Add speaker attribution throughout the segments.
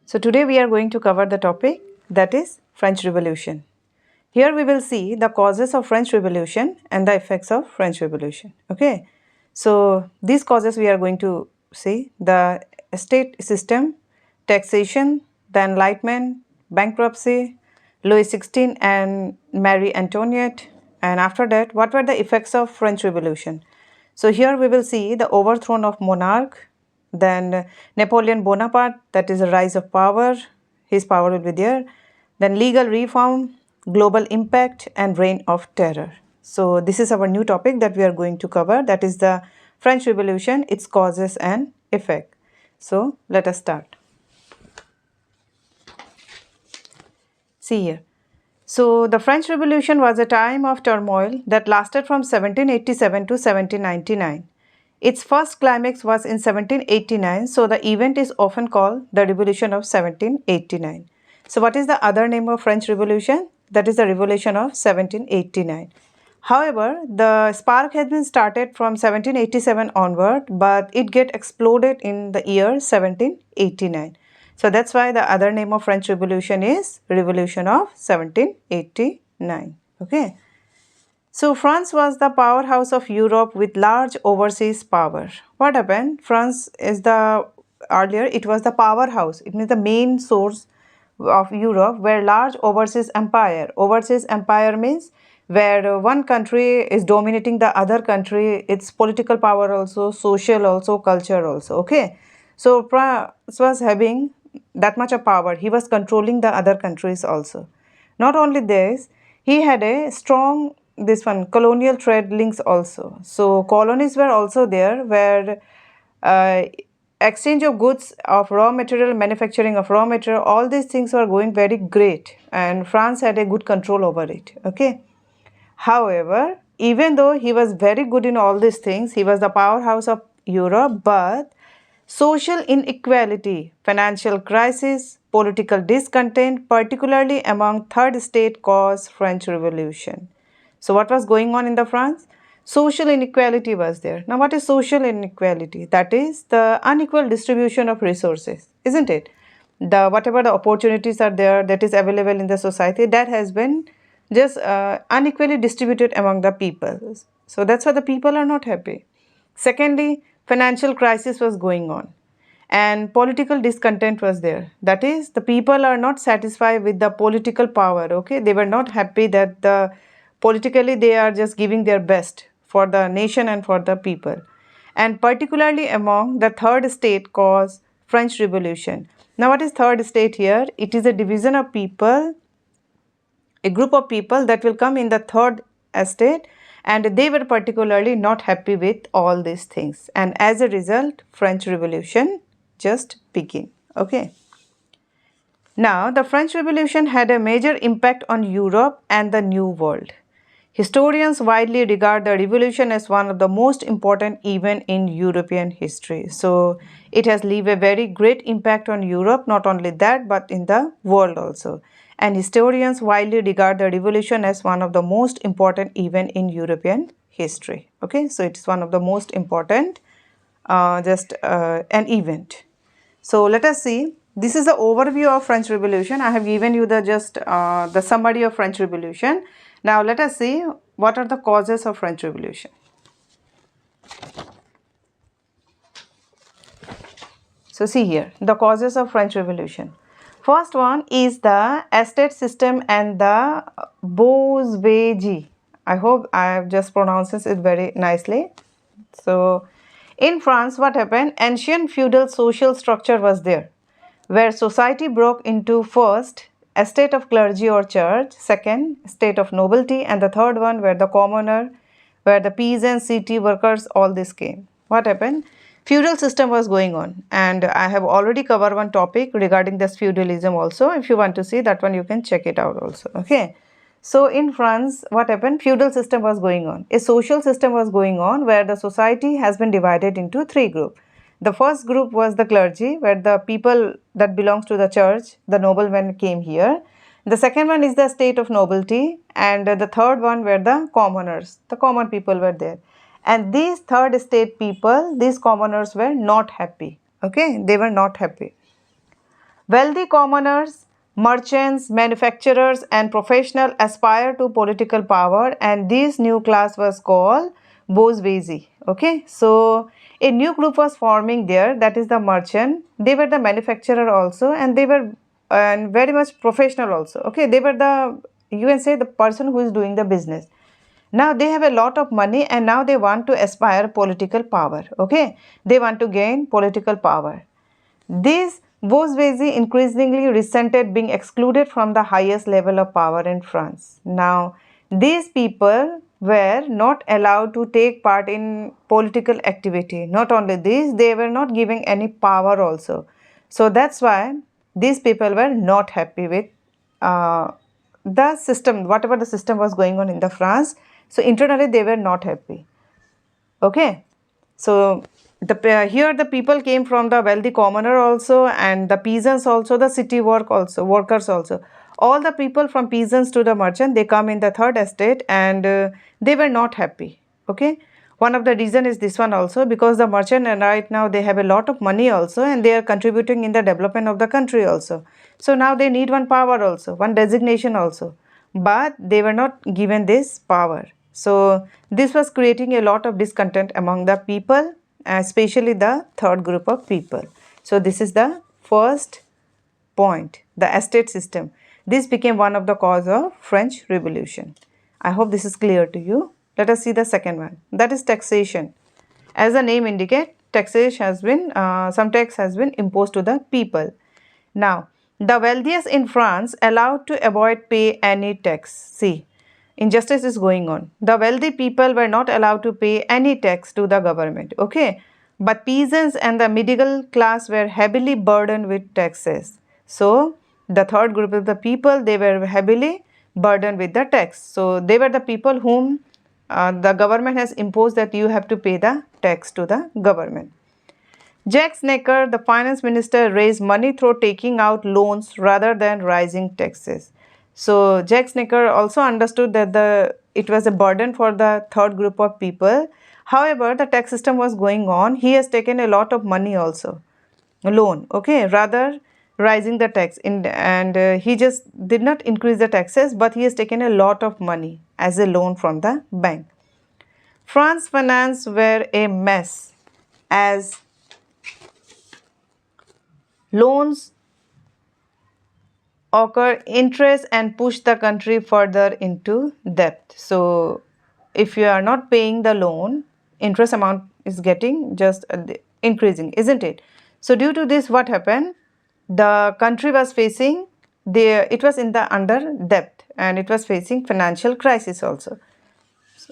Speaker 1: So today we are going to cover the topic that is French Revolution. Here we will see the causes of French Revolution and the effects of French Revolution. Okay. So these causes we are going to see: the state system, taxation, the Enlightenment, bankruptcy, Louis XVI and Marie Antoinette, and after that, what were the effects of French Revolution? So here we will see the overthrow of monarch, then Napoleon Bonaparte, that is a rise of power, his power will be there, then legal reform, global impact, and reign of terror. So this is our new topic that we are going to cover, that is the French Revolution, its causes and effect. So let us start. See here. So the French Revolution was a time of turmoil that lasted from 1787 to 1799. Its first climax was in 1789, so the event is often called the Revolution of 1789. So what is the other name of French Revolution? That is the Revolution of 1789. However, the spark has been started from 1787 onward, but it get exploded in the year 1789. So that's why the other name of French Revolution is Revolution of 1789. Okay. So France was the powerhouse of Europe with large overseas power. What happened? France is the earlier it was the powerhouse. It means the main source of Europe where large overseas empire. Overseas empire means where one country is dominating the other country, its political power also, social also, culture also. Okay. So France was having that much of power. He was controlling the other countries also. Not only this, he had a strong this one colonial trade links also. So colonies were also there where uh, exchange of goods, of raw material, manufacturing of raw material, all these things were going very great, and France had a good control over it. Okay. However, even though he was very good in all these things, he was the powerhouse of Europe, but social inequality, financial crisis, political discontent, particularly among third state, caused French Revolution. So what was going on in the France? Social inequality was there. Now what is social inequality? That is the unequal distribution of resources, isn't it? The whatever the opportunities are there that is available in the society, that has been just unequally distributed among the people. So that's why the people are not happy. Secondly, financial crisis was going on and political discontent was there. That is, the people are not satisfied with the political power. Okay, they were not happy that the politically they are just giving their best for the nation and for the people, and particularly among the third state caused French Revolution. Now what is third state here? It is a division of people, a group of people that will come in the third estate, and they were particularly not happy with all these things, and as a result French Revolution just began. Okay. Now the French Revolution had a major impact on Europe and the New World. Historians widely regard the revolution as one of the most important events in European history. So it has left a very great impact on Europe, not only that, but in the world also. And historians widely regard the revolution as one of the most important event in European history. Okay, so it is one of the most important an event. So let us see. This is the overview of French Revolution. I have given you the just the summary of French Revolution. Now let us see what are the causes of French Revolution. So see here the causes of French Revolution. First one is the estate system and the bourgeoisie. I hope I have just pronounced it very nicely. So in France, what happened? Ancient feudal social structure was there, where society broke into first a state of clergy or church, second state of nobility, and the third one where the commoner, where the peasants, city workers, all this came. What happened? Feudal system was going on, and I have already covered one topic regarding this feudalism also. If you want to see that one, you can check it out also. Okay. So in France, what happened? Feudal system was going on. A social system was going on where the society has been divided into three groups. The first group was the clergy, where the people that belongs to the church, the noblemen came here. The second one is the state of nobility, and the third one were the commoners. The common people were there. And these third state people, these commoners were not happy. Okay, they were not happy. Wealthy commoners, merchants, manufacturers, and professionals aspire to political power, and this new class was called bourgeoisie. Okay, so a new group was forming there, that is the merchant. They were the manufacturer also, and they were very much professional also. Okay, they were the, you can say, the person who is doing the business. Now they have a lot of money and now they want to aspire political power. Okay, they want to gain political power. These bourgeoisie increasingly resented being excluded from the highest level of power in France. Now, these people were not allowed to take part in political activity. Not only this, they were not giving any power also. So that's why these people were not happy with the system, whatever the system was going on in the France. So internally they were not happy. Okay. So here the people came from the wealthy commoner also, and the peasants also, the city workers also. All the people from peasants to the merchant, they come in the third estate, and they were not happy. Okay. One of the reason is this one also, because the merchant and right now they have a lot of money also, and they are contributing in the development of the country also. So now they need one power also, one designation also, but they were not given this power. So this was creating a lot of discontent among the people, especially the third group of people. So this is the first point, the estate system. This became one of the cause of French Revolution. I hope this is clear to you. Let us see the second one, that is taxation. As the name indicates, taxation has been, some tax has been imposed to the people. Now, the wealthiest in France allowed to avoid pay any tax. See, injustice is going on. The wealthy people were not allowed to pay any tax to the government. Okay, but peasants and the middle class were heavily burdened with taxes. So, the third group of the people, they were heavily burdened with the tax. So, they were the people whom the government has imposed that you have to pay the tax to the government. Jacques Necker, the finance minister, raised money through taking out loans rather than raising taxes. So Jacques Necker also understood that it was a burden for the third group of people. However, the tax system was going on. He has taken a lot of money also, loan, okay, rather raising the tax. He just did not increase the taxes, but he has taken a lot of money as a loan from the bank. France finance were a mess as loans occur interest and push the country further into debt. So if you are not paying the loan, interest amount is getting just increasing, isn't it? So due to this, what happened? The country was facing it was in the under debt, and it was facing financial crisis also.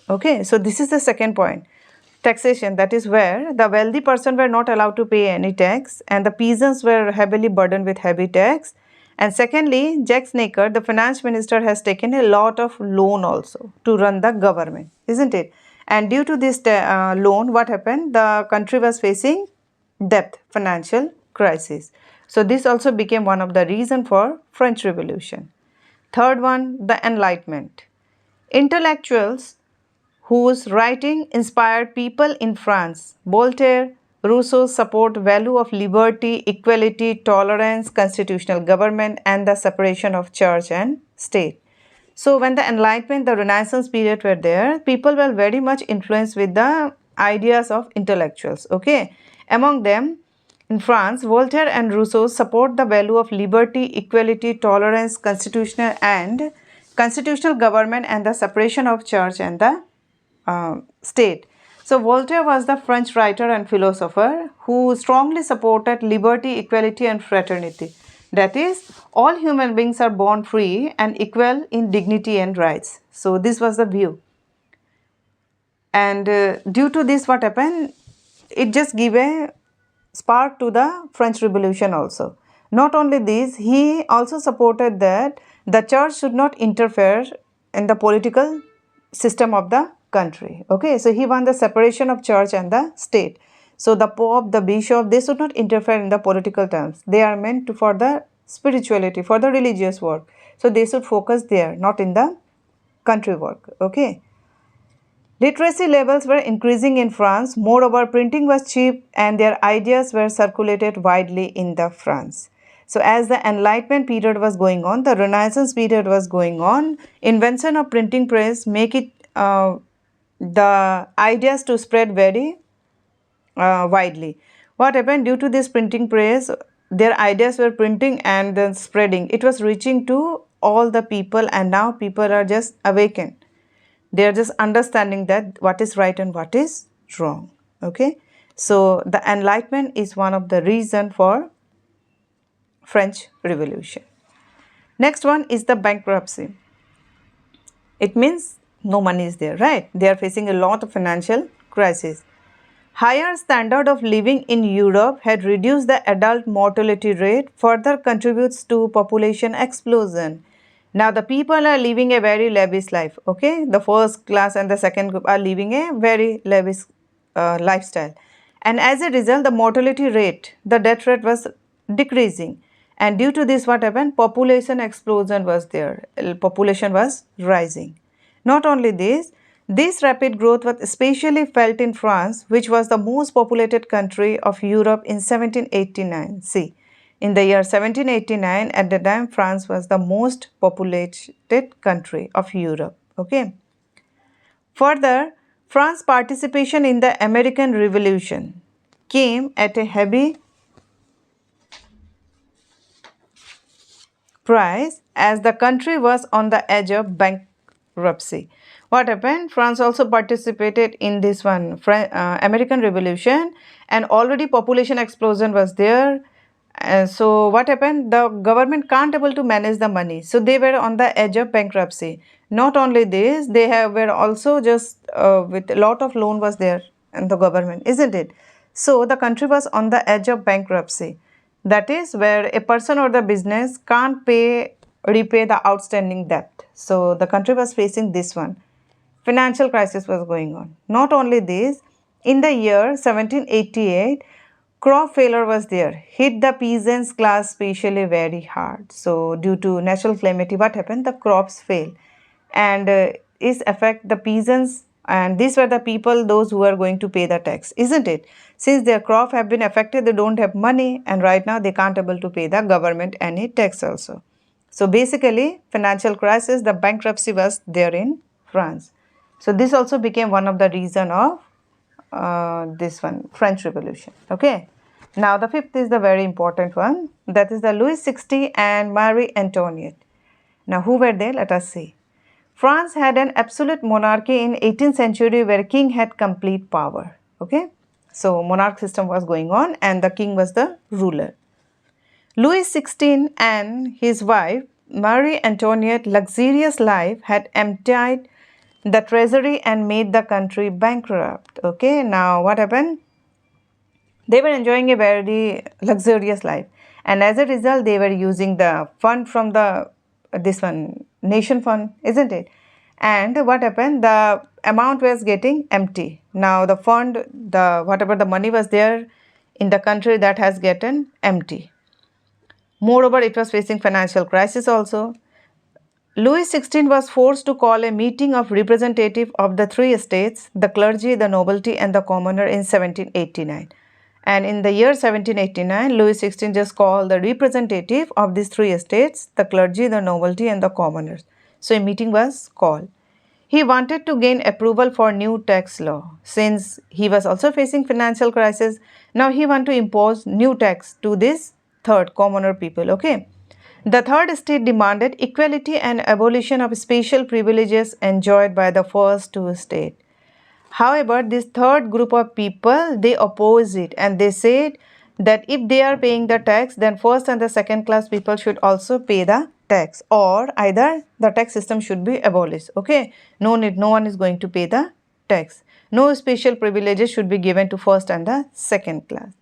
Speaker 1: Okay, so this is the second point. Taxation, that is where the wealthy person were not allowed to pay any tax, and the peasants were heavily burdened with heavy tax. And secondly, Jacques Necker, the finance minister, has taken a lot of loan also to run the government, isn't it? And due to this loan, what happened? The country was facing debt, financial crisis. So this also became one of the reason for French Revolution. Third one, the Enlightenment. Intellectuals whose writing inspired people in France. Voltaire, Rousseau support value of liberty, equality, tolerance, constitutional government, and the separation of church and state. So when the Enlightenment, the Renaissance period were there, people were very much influenced with the ideas of intellectuals. Okay, among them, in France, Voltaire and Rousseau support the value of liberty, equality, tolerance, constitutional government, and the separation of church and the state. So Voltaire was the French writer and philosopher who strongly supported liberty, equality, and fraternity. That is, all human beings are born free and equal in dignity and rights. So this was the view. And due to this, what happened? It just gave a spark to the French Revolution also. Not only this, he also supported that the church should not interfere in the political system of the country. Okay, so he wanted the separation of church and the state. So the pope, the bishop, they should not interfere in the political terms. They are meant for the spirituality, for the religious work. So they should focus there, not in the country work. Okay. Literacy levels were increasing in France. Moreover, printing was cheap and their ideas were circulated widely in the France. So as the Enlightenment period was going on, the Renaissance period was going on, invention of printing press make it the ideas to spread very widely. What happened due to this printing press? Their ideas were printing and then spreading. It was reaching to all the people, and now people are just awakened. They are just understanding that what is right and what is wrong. Okay, so the Enlightenment is one of the reason for French Revolution. Next one is the bankruptcy. It means no money is there, right? They are facing a lot of financial crisis. Higher standard of living in Europe had reduced the adult mortality rate, further contributes to population explosion. Now the people are living a very lavish life, okay? The first class and the second group are living a very lavish lifestyle. And as a result, the mortality rate, the death rate was decreasing. And due to this, what happened? Population explosion was there. Population was rising. Not only this rapid growth was especially felt in France, which was the most populated country of Europe in 1789. See, in the year 1789, at the time, France was the most populated country of Europe. Okay. Further, France's participation in the American Revolution came at a heavy price as the country was on the edge of bankruptcy. What happened? France also participated in this one American Revolution, and already population explosion was there. So what happened? The government can't able to manage the money, so they were on the edge of bankruptcy. Not only this, they were also just with a lot of loan was there in the government, isn't it? So the country was on the edge of bankruptcy. That is where a person or the business can't repay the outstanding debt. So the country was facing this one. Financial crisis was going on. Not only this, in the year 1788, crop failure was there, hit the peasants class especially very hard. So due to natural calamity, what happened? The crops fail, and is affect the peasants, and these were the people, those who are going to pay the tax, isn't it? Since their crop have been affected, they don't have money, and right now they can't able to pay the government any tax also. So basically, financial crisis, the bankruptcy was there in France. So this also became one of the reason of this one, French Revolution. Okay. Now the fifth is the very important one. That is the Louis XVI and Marie Antoinette. Now who were they? Let us see. France had an absolute monarchy in 18th century where king had complete power. Okay. So monarch system was going on and the king was the ruler. Louis XVI and his wife Marie Antoinette luxurious life had emptied the treasury and made the country bankrupt. Okay, now what happened? They were enjoying a very luxurious life, and as a result, they were using the fund from the this one nation fund, isn't it? And what happened? The amount was getting empty. Now the fund, the whatever the money was there in the country, that has gotten empty. Moreover, it was facing financial crisis also. Louis XVI was forced to call a meeting of representatives of the three estates, the clergy, the nobility and the commoner in 1789. And in the year 1789, Louis XVI just called the representative of these three estates, the clergy, the nobility and the commoners. So a meeting was called. He wanted to gain approval for new tax law. Since he was also facing financial crisis, now he wanted to impose new tax to this third commoner people, okay. The third estate demanded equality and abolition of special privileges enjoyed by the first two estates. However, this third group of people, they oppose it and they said that if they are paying the tax, then first and the second class people should also pay the tax, or either the tax system should be abolished. Okay, no need, no one is going to pay the tax. No special privileges should be given to first and the second class.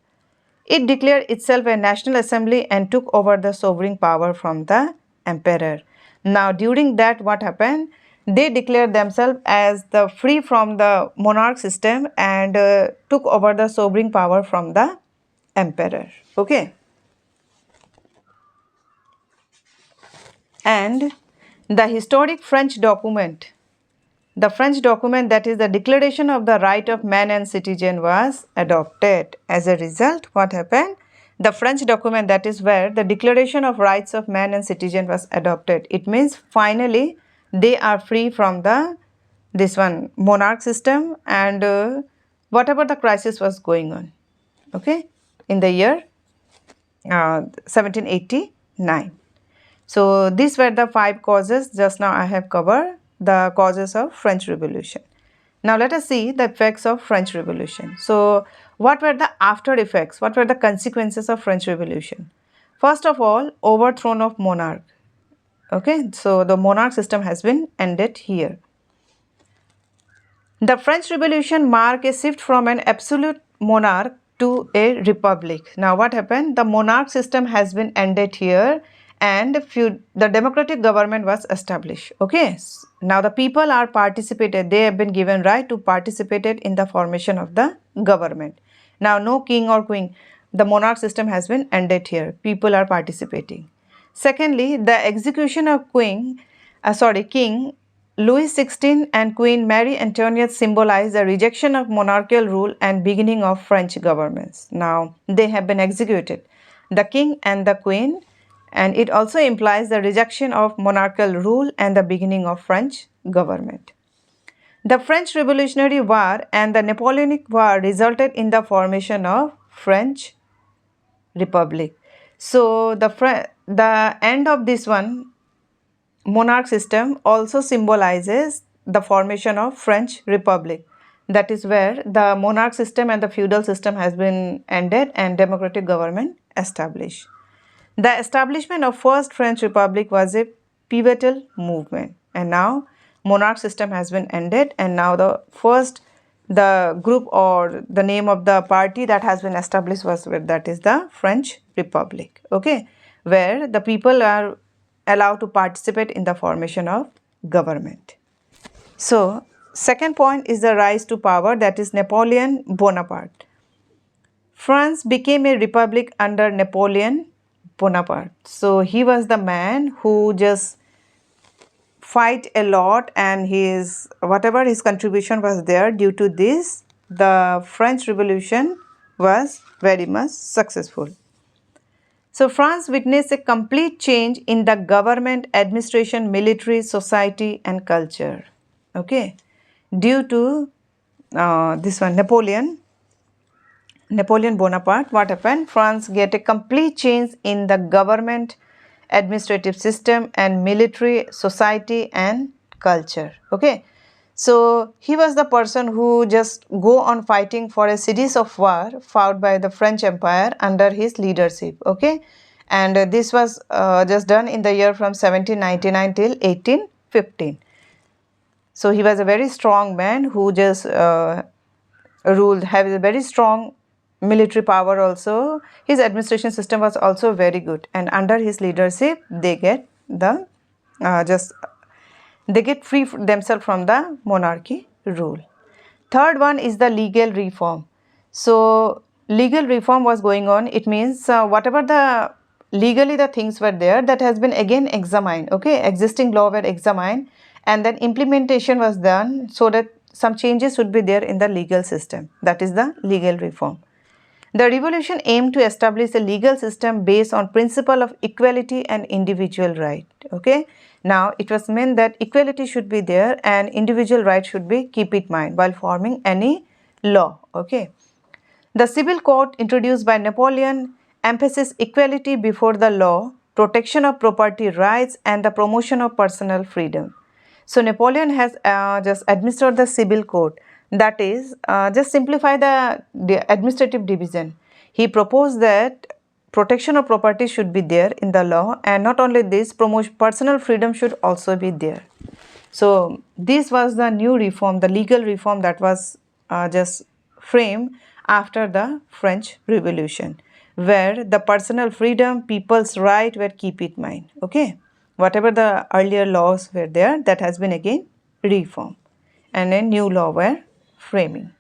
Speaker 1: It declared itself a national assembly and took over the sovereign power from the emperor. Now, during that, what happened? They declared themselves as the free from the monarch system and took over the sovereign power from the emperor. Okay. And the historic French document, that is the Declaration of the Right of Man and Citizen, was adopted. As a result, what happened? the French document, that is where the Declaration of Rights of Man and Citizen was adopted. It means finally they are free from the monarch system and whatever the crisis was going on, okay, in the year 1789. So these were the 5 causes. Just now I have covered the causes of French Revolution. Now let us see the effects of French Revolution. So what were the after effects? What were the consequences of French Revolution? First of all, overthrow of monarch. Okay, so the monarch system has been ended here. The French Revolution marked a shift from an absolute monarch to a republic. Now what happened? The monarch system has been ended here and the democratic government was established. Okay, now the people are participated. They have been given right to participate in the formation of the government. Now no king or queen. The monarch system has been ended here. People are participating. Secondly, the execution of King Louis XVI and Queen Marie Antoinette symbolize the rejection of monarchical rule and beginning of French governments. Now, they have been executed, the king and the queen, and it also implies the rejection of monarchical rule and the beginning of French government. The French Revolutionary War and the Napoleonic War resulted in the formation of French Republic. So, the end of this monarch system also symbolizes the formation of French Republic. That is where the monarch system and the feudal system has been ended and democratic government established. The establishment of First French Republic was a pivotal movement, and now monarch system has been ended, and now the group or the name of the party that has been established was that is the French Republic. Okay, where the people are allowed to participate in the formation of government. So second point is the rise to power, that is Napoleon Bonaparte. France became a republic under Napoleon Bonaparte. So he was the man who just fight a lot, and whatever his contribution was there, due to this the French Revolution was very much successful. So France witnessed a complete change in the government, administration, military, society and culture. Okay, due to Napoleon Bonaparte, what happened? France get a complete change in the government, administrative system and military, society and culture. Okay, so he was the person who just go on fighting for a series of war fought by the French Empire under his leadership. Okay, and this was just done in the year from 1799 till 1815. So he was a very strong man who just ruled, have a very strong military power also. His administration system was also very good, and under his leadership they get free themselves from the monarchy rule. Third one is the legal reform. So legal reform was going on. It means whatever the legally the things were there, that has been again examined. Okay, existing law were examined and then implementation was done so that some changes would be there in the legal system. That is the legal reform. The revolution aimed to establish a legal system based on principle of equality and individual right. Okay, now it was meant that equality should be there and individual right should be keep in mind while forming any law. Okay, the civil code introduced by Napoleon emphasizes equality before the law, protection of property rights and the promotion of personal freedom. So Napoleon has just administered the civil code, that is just simplify the administrative division. He proposed that protection of property should be there in the law, and not only this, personal freedom should also be there. So this was the new reform, the legal reform that was just framed after the French Revolution, where the personal freedom, people's right were keep in mind. Okay, whatever the earlier laws were there, that has been again reformed and a new law were framing.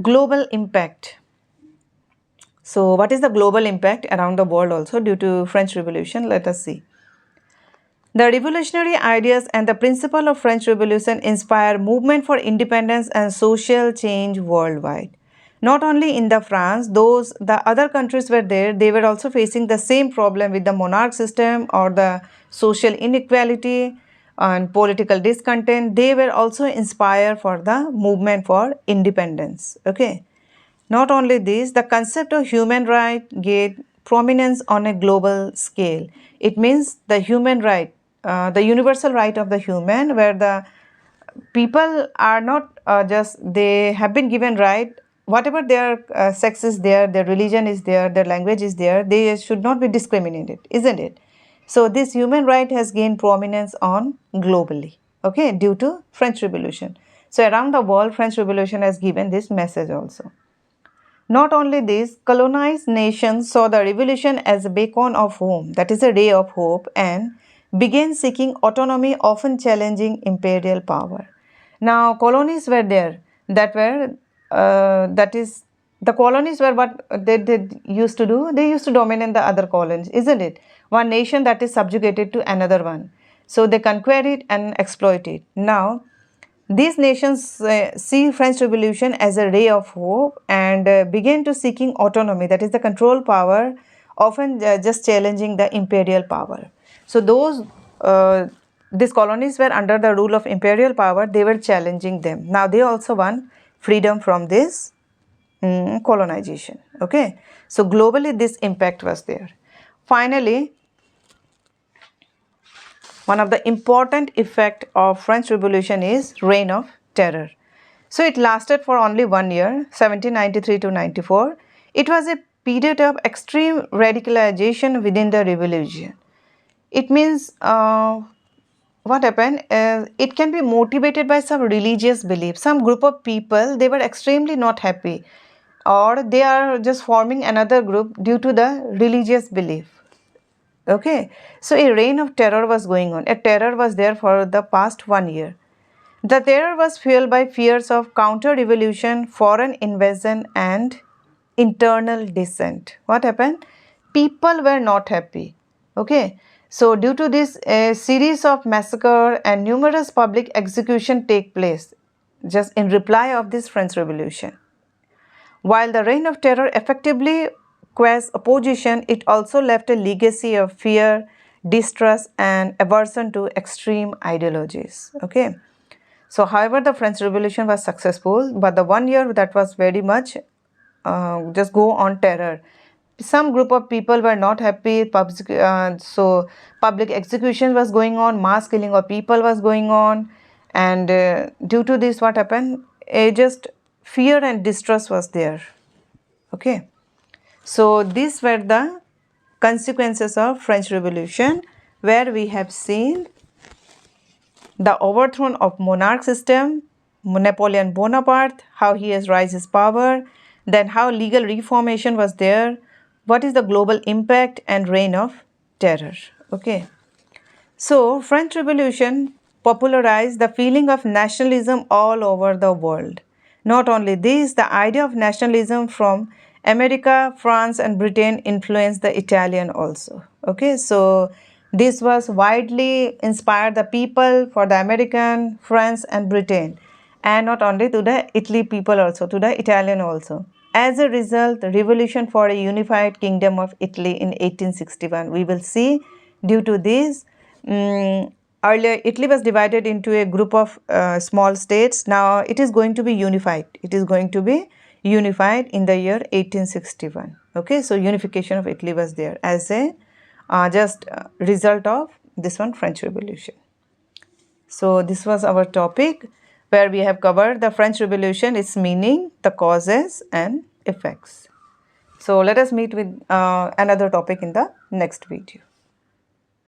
Speaker 1: Global impact. So what is the global impact around the world also due to French Revolution? Let us see. The revolutionary ideas and the principle of French Revolution inspire movement for independence and social change worldwide. Not only in the France, those the other countries were there, they were also facing the same problem with the monarch system or the social inequality and political discontent. They were also inspired for the movement for independence. Okay. Not only this, the concept of human right gained prominence on a global scale. It means the human right, the universal right of the human, where the people are not just, they have been given right, whatever their sex is there, their religion is there, their language is there, they should not be discriminated, isn't it? So this human right has gained prominence on globally, okay, due to French Revolution. So around the world, French Revolution has given this message also. Not only this, colonized nations saw the revolution as a beacon of hope, that is a ray of hope, and began seeking autonomy, often challenging imperial power. Now, colonies were there that were, that is, the colonies were what they used to do. They used to dominate the other colonies, isn't it? One nation that is subjugated to another one. So they conquer it and exploit it. Now, these nations see French Revolution as a ray of hope and begin to seeking autonomy, that is the control power, often just challenging the imperial power. So these colonies were under the rule of imperial power, they were challenging them. Now they also won freedom from this colonization. Okay, so globally this impact was there. Finally, one of the important effect of French Revolution is reign of terror. So it lasted for only 1 year, 1793 to 94. It was a period of extreme radicalization within the revolution. It means what happened? It can be motivated by some religious belief. Some group of people, they were extremely not happy, or they are just forming another group due to the religious belief. Okay, so a reign of terror was going on. A terror was there for the past 1 year. The terror was fueled by fears of counter-revolution, foreign invasion and internal dissent. What happened? People were not happy. Okay, so due to this, a series of massacre and numerous public execution take place just in reply of this French Revolution. While the reign of terror effectively quashed opposition, it also left a legacy of fear, distrust and aversion to extreme ideologies. Okay. So, however, the French Revolution was successful, but the 1 year that was very much just go on terror. Some group of people were not happy, so public execution was going on, mass killing of people was going on, and due to this what happened, just fear and distrust was there. Okay, so these were the consequences of French Revolution, where we have seen the overthrow of monarch system, Napoleon Bonaparte, how he has raised his power, then how legal reformation was there, what is the global impact and reign of terror. Okay. So, French Revolution popularized the feeling of nationalism all over the world. Not only this, the idea of nationalism from America, France and Britain influenced the Italian also. Okay, so this was widely inspired the people for the American, France and Britain, and not only to the Italy people also, to the Italian also. As a result, the revolution for a unified kingdom of Italy in 1861, we will see due to this, earlier Italy was divided into a group of small states. Now it is going to be unified. It is going to be unified in the year 1861. Okay, so unification of Italy was there as a result of this one, French Revolution. So this was our topic where we have covered the French Revolution, its meaning, the causes and effects. So let us meet with another topic in the next video.